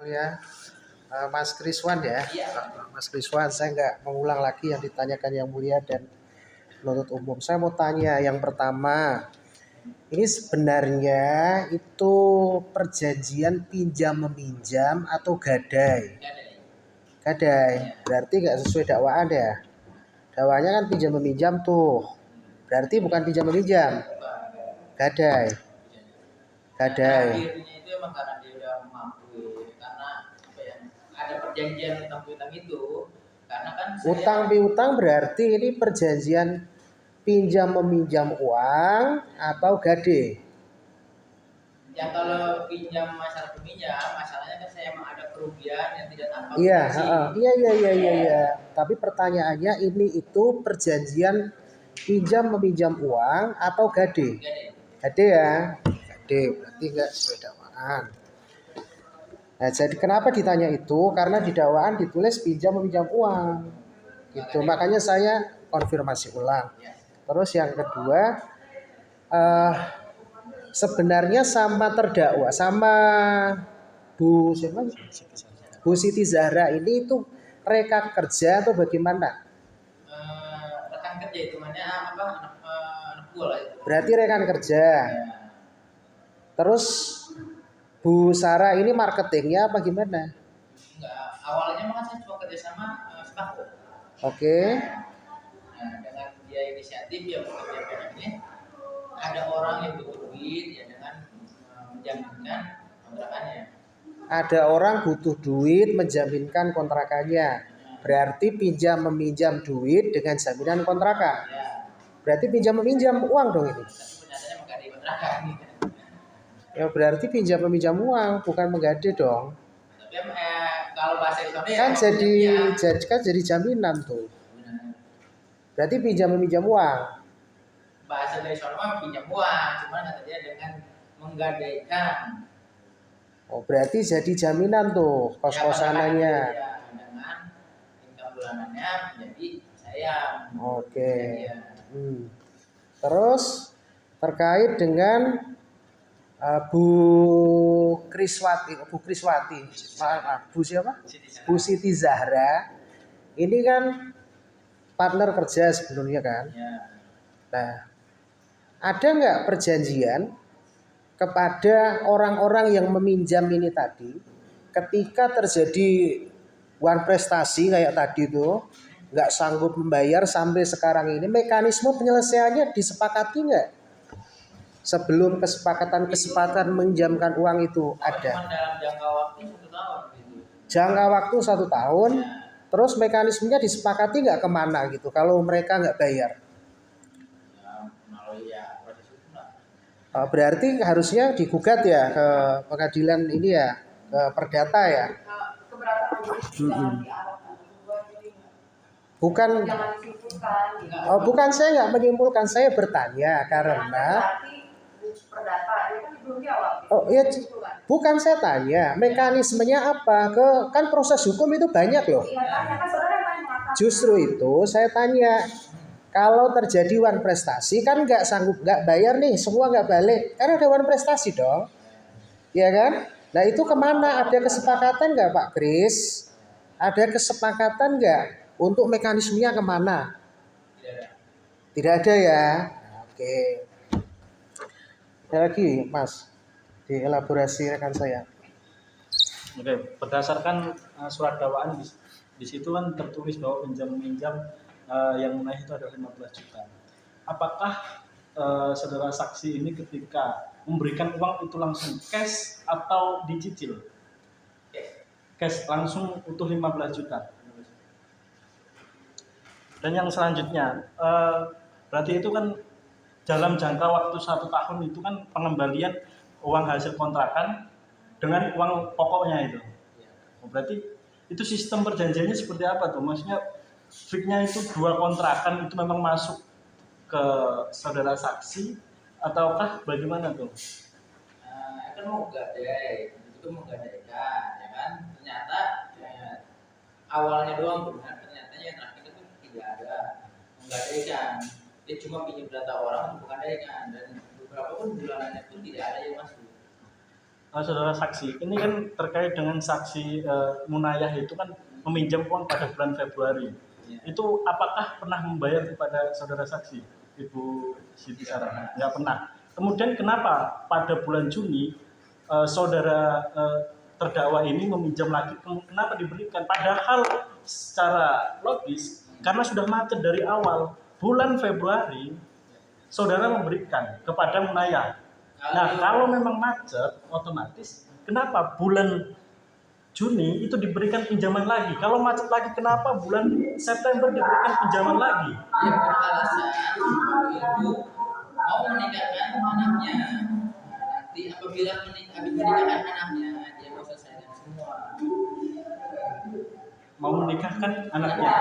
Oh ya, Mas Kriswan ya. Mas Kriswan, saya nggak mengulang lagi yang ditanyakan Yang Mulia dan penuntut umum. Saya mau tanya yang pertama, ini sebenarnya itu perjanjian pinjam meminjam atau gadai? Gadai, berarti nggak sesuai dakwaan ya. Dakwaannya kan pinjam meminjam tuh, berarti bukan pinjam meminjam, gadai. Gadai. Akhirnya itu emang karena dia udah mampu, karena apa ya, ada perjanjian utang piutang itu, karena kan Utang piutang berarti ini perjanjian pinjam meminjam uang atau gade. ya kalau pinjam masalah peminjam, masalahnya kan saya emang ada kerugian yang tidak tanpa Iya, potensi. iya. Tapi pertanyaannya ini itu perjanjian pinjam meminjam uang atau gade? Gade ya. Gade berarti enggak sesuai dakwaan. Nah, jadi kenapa ditanya itu? Karena di dakwaan ditulis pinjam meminjam uang. Gitu. Makanya saya konfirmasi ulang. Terus yang kedua, eh, sebenarnya sama terdakwa, sama Bu siapa? Bu Siti Zahra ini itu rekan kerja atau bagaimana? Rekan kerja itu mana apa anak buah lah itu. Berarti rekan kerja. Terus Bu Sarah ini marketingnya apa gimana? Enggak, awalnya mah saya cuma kerja sama sembako. Oke. Nah, dengan dia inisiatif ya bekerja ini ada orang yang butuh duit ya dengan menjaminkan kontrakannya. Ada orang butuh duit menjaminkan kontrakannya. Berarti pinjam meminjam duit dengan jaminan kontrakan. Ya. Berarti pinjam meminjam uang dong ini. Tapi nyatanya menggade kontrakan. Ya berarti pinjam meminjam uang bukan menggade dong. Tapi kalau bahasa Indonesia Kan jadi jaminan tuh. Berarti pinjam meminjam uang. Bahasa dari sono pinjam uang, cuman kata dia dengan menggadaikan. Oh berarti jadi jaminan tuh kos-kosanannya. Ya, dengan income bulanannya menjadi saya. Oke. Terus terkait dengan Bu Kriswati, maaf, Bu siapa? Bu Siti Zahra. Ini kan partner kerja sebelumnya kan. Nah, ada nggak perjanjian kepada orang-orang yang meminjam ini tadi, ketika terjadi one prestasi kayak tadi tuh, nggak sanggup membayar sampai sekarang ini, mekanisme penyelesaiannya disepakati nggak? Sebelum kesepakatan menjamkan uang itu ada. Dalam jangka waktu 1 tahun. Gitu. Jangka waktu 1 tahun, terus mekanismenya disepakati nggak kemana gitu? Kalau mereka nggak bayar? Proses hukum lah. Berarti harusnya digugat ya ke pengadilan ini ya, ke perdata ya. Bukan saya nggak menyimpulkan, saya bertanya karena ya bukan saya tanya mekanismenya apa, kan proses hukum itu banyak loh. Justru itu saya tanya, kalau terjadi one prestasi kan nggak bayar nih, semua nggak balik, karena ada one prestasi dong, ya kan? Nah itu kemana? Ada kesepakatan nggak Pak Kris? Ada kesepakatan nggak untuk mekanismenya kemana? Tidak ada ya. Oke. Ada lagi Mas, dielaborasi rekan saya. Oke, berdasarkan surat dakwaan di situ kan tertulis bahwa pinjam-meminjam yang menaik itu adalah 15 juta. Apakah saudara saksi ini ketika memberikan uang itu langsung cash atau dicicil? Cash langsung utuh 15 juta. Dan yang selanjutnya, berarti itu kan dalam jangka waktu 1 tahun itu kan pengembalian uang hasil kontrakan dengan uang pokoknya itu. Berarti itu sistem perjanjiannya seperti apa tuh? Maksudnya fixnya itu 2 kontrakan itu memang masuk ke saudara saksi ataukah bagaimana tuh? Kan mau gadai, itu mau gadaikan, ya kan? Ternyata awalnya doang benar, ternyata yang terakhir itu tidak ada menggadaikan. Dia cuma pinjam data orang untuk menggadaikan dan beberapa pun bulanannya pun tidak ada yang masuk. saudara saksi, ini kan terkait dengan saksi Munayah itu kan meminjam uang pada bulan Februari. Ya. Itu apakah pernah membayar kepada saudara saksi, Ibu Siti Sarah? Nggak pernah. Kemudian kenapa pada bulan Juni saudara terdakwa ini meminjam lagi? Kenapa diberikan? Padahal secara logis karena sudah macet dari awal. Bulan Februari saudara memberikan kepada Munayah. Nah, kalau memang macet, otomatis kenapa bulan Juni itu diberikan pinjaman lagi? Kalau macet lagi, kenapa bulan September diberikan pinjaman lagi? Dia beralasan itu mau menikahkan anaknya. Nanti apabila menikahkan anaknya, dia mau selesaikan semua. Mau menikahkan anaknya.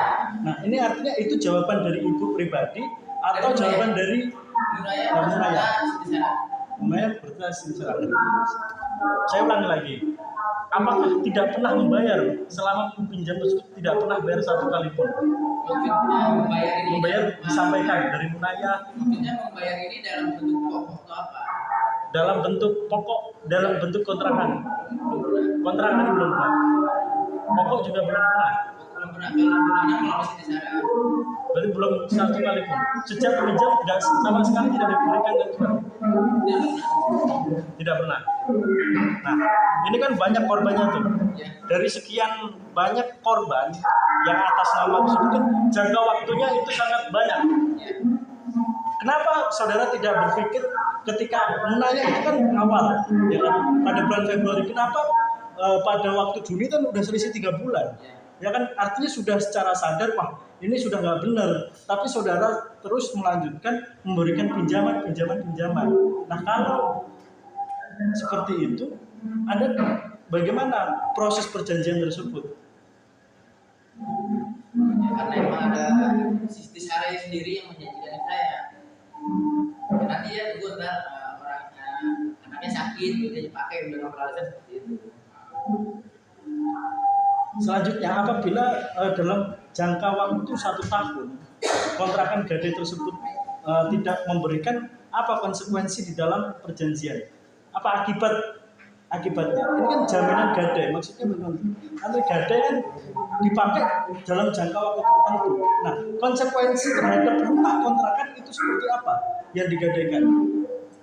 Nah, ini artinya itu jawaban dari ibu pribadi atau jawaban dari Munayah? Munayah berkelas Saya ulangi lagi. Apakah tidak pernah membayar selama pinjam tersebut tidak pernah bayar satu kali pun? Membayar disampaikan dari Munayah. Maksudnya membayar ini dalam bentuk pokok atau apa? Dalam bentuk pokok, dalam bentuk kontrakan. Kontrakan belum pernah. Pokok juga belum pernah. Belum pernah. Kalau bulannya melalui Siti Sarah. Berarti belum satu kali pun. Sejak pinjam tidak sama sekali tidak diberikan kecuali. Tidak pernah. Nah, ini kan banyak korbannya tuh. Dari sekian banyak korban yang atas nama tersebut kan jangka waktunya itu sangat banyak. Kenapa saudara tidak berpikir ketika Munayah itu kan awal, ya kan, pada bulan Februari, kenapa pada waktu Juni kan udah selisih 3 bulan, ya kan, artinya sudah secara sadar, wah ini sudah nggak benar, tapi saudara terus melanjutkan memberikan pinjaman. Nah, kalau seperti itu, Anda bagaimana proses perjanjian tersebut? Karena emang ada Siti Sarah sendiri yang menjanjikan saya. Nanti ya tunggu ntar anaknya sakit, dia dipakai dengan alasan seperti itu. Selanjutnya, apabila dalam jangka waktu 1 tahun kontrakan gadai tersebut tidak memberikan, apa konsekuensi di dalam perjanjian? Apa akibatnya? Ini kan jaminan gadai, maksudnya bagaimana? Nanti gadai kan dipakai dalam jangka waktu tertentu. Nah, konsekuensi terhadap rumah kontrakan itu seperti apa yang digadaikan?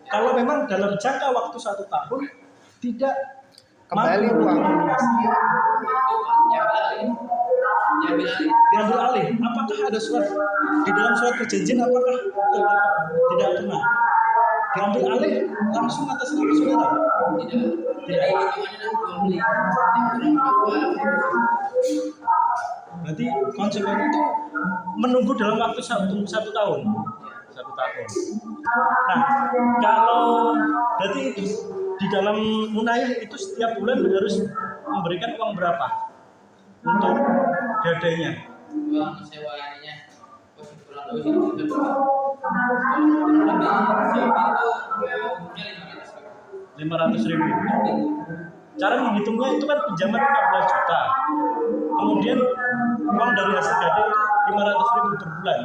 Kalau memang dalam jangka waktu 1 tahun tidak Kembali uang. Diambil alih. Apakah ada surat di dalam surat perjanjian? Apakah tidak pernah diambil alih langsung atas nama saudara? Tidak. Berarti konsekuensi itu menunggu dalam waktu satu tahun. 1 tahun. Nah, kalau berarti di dalam Munayah itu setiap bulan harus memberikan uang berapa untuk gadainya? Uang sewa ininya kurang lebih itu 500.000. Cara menghitungnya itu kan pinjaman 15 juta. Kemudian uang dari hasil gadai itu 500.000 per bulan.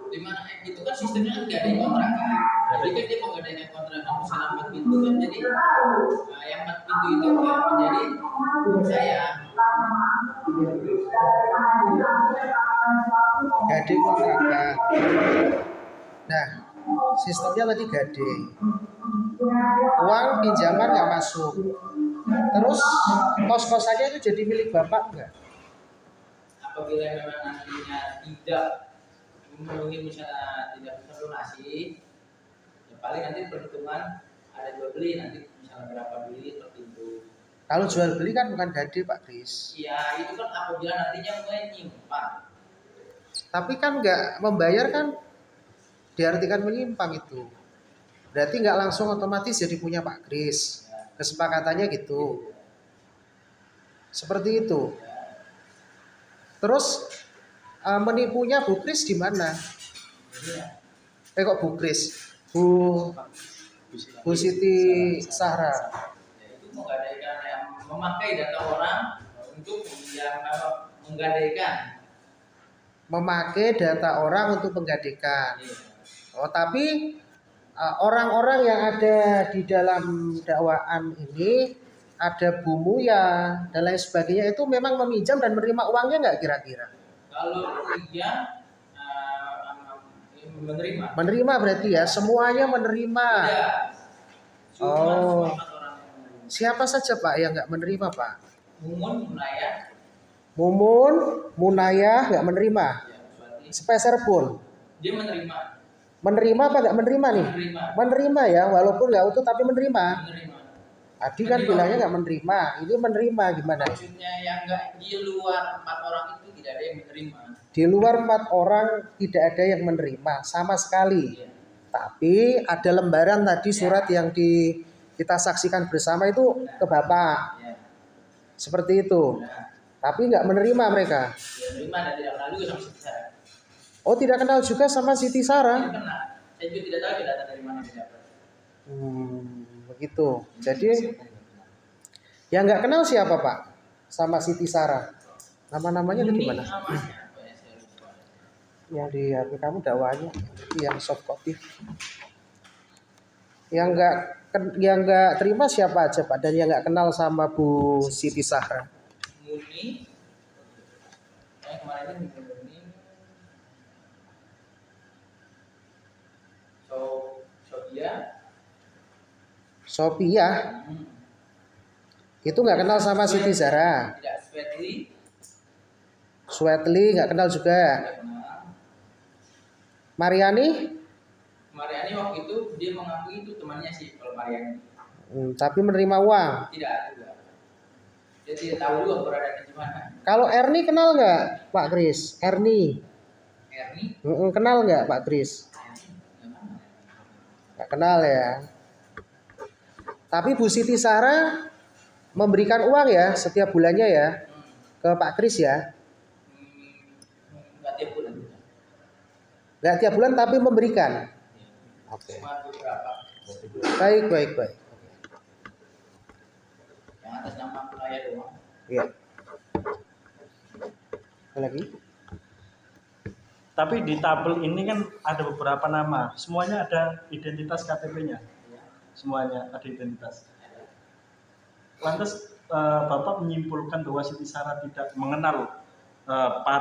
Di mana itu kan sistemnya kan gadai kontrakan. Jadi kan dia mau gadaikan kontrakan misalnya 4 pintu kan, jadi yang 4 pintu itu kan menjadi saya. Gadai kontrakan. Nah, sistemnya tadi gadai. Uang pinjaman nggak masuk. Terus kos-kosannya itu jadi milik bapak nggak? Apabila memang nantinya tidak memenuhi, misalnya tidak bisa lunasi, ya paling nanti perhitungan ada jual beli, nanti misalnya berapa beli per pintu. Kalau jual beli kan bukan gadai Pak Kris. Iya, itu kan apabila nantinya menyimpan. Tapi kan nggak membayar kan diartikan menyimpang itu. Berarti nggak langsung otomatis jadi punya Pak Kris. Kesepakatannya gitu. Seperti itu. Terus menipunya Bu Kris di mana? Kok Bu Kris? Bu Siti Sarah. Ya, itu menggadaikan yang memakai data orang untuk yang menggadaikan. Memakai data orang untuk menggadaikan. Oh, tapi orang-orang yang ada di dalam dakwaan ini, ada Bu Muya dan lain sebagainya, itu memang meminjam dan menerima uangnya nggak kira-kira? Kalau iya menerima. Menerima berarti ya, semuanya menerima. Tidak. Cuma Oh. 4 orang yang menerima. Siapa saja Pak yang nggak menerima Pak? Mumun, Munaya, Mumun, Munayah nggak menerima. ya, Swati. Speser pun Dia menerima. menerima apa nggak menerima nih? Menerima. Menerima ya, walaupun nggak utuh tapi menerima. Menerima. Tadi kan Menerima. bilangnya nggak menerima, ini menerima gimana? Maksudnya yang enggak di luar 4 orang itu tidak ada yang menerima. Di luar 4 orang tidak ada yang menerima sama sekali. Iya. Tapi ada lembaran tadi surat yang kita saksikan bersama itu ke Bapak. Ya. Seperti itu. Nah, Tapi nggak menerima mereka. dia menerima dan tidak kenal juga sama Siti Sarah. Oh, tidak kenal juga sama Siti Tidak Sarah. kenal. Saya juga tidak tahu dia datang dari mana dia dapat. Begitu. Jadi yang nggak kenal siapa Pak? Sama Siti Sarah. Nama-namanya itu gimana? Namanya apa ya, saya lupa. Yang di HP kamu dakwahnya, yang soft copy. Yang nggak terima siapa aja Pak? Dan yang nggak kenal sama Bu Siti Sarah. Muni. Kemarin ini Muni. Sophia. Sophia itu nggak kenal sama Siti Sarah. Tidak, Swetli. Swetli nggak kenal juga. Tidak kenal. Mariani, Mariani waktu itu dia mengakui itu temannya sih kalau Mariani. tapi menerima uang. Tidak juga. Dia tidak tahu juga beradanya di mana. Kalau Erni kenal nggak Pak Kris? Erni, Erni. kenal nggak Pak Kris? Nggak kenal ya. Tapi Bu Siti Sarah memberikan uang ya setiap bulannya ya ke Pak Kris ya. Nggak tiap bulan. Nggak tiap bulan tapi memberikan. Oke. Cuma beberapa. Baik. Yang atas nama Munaya doang. Iya. Ada lagi? Tapi di tabel ini kan ada beberapa nama, semuanya ada identitas KTP-nya, semuanya ada identitas. Lantas Bapak menyimpulkan bahwa Siti Sarah tidak mengenal para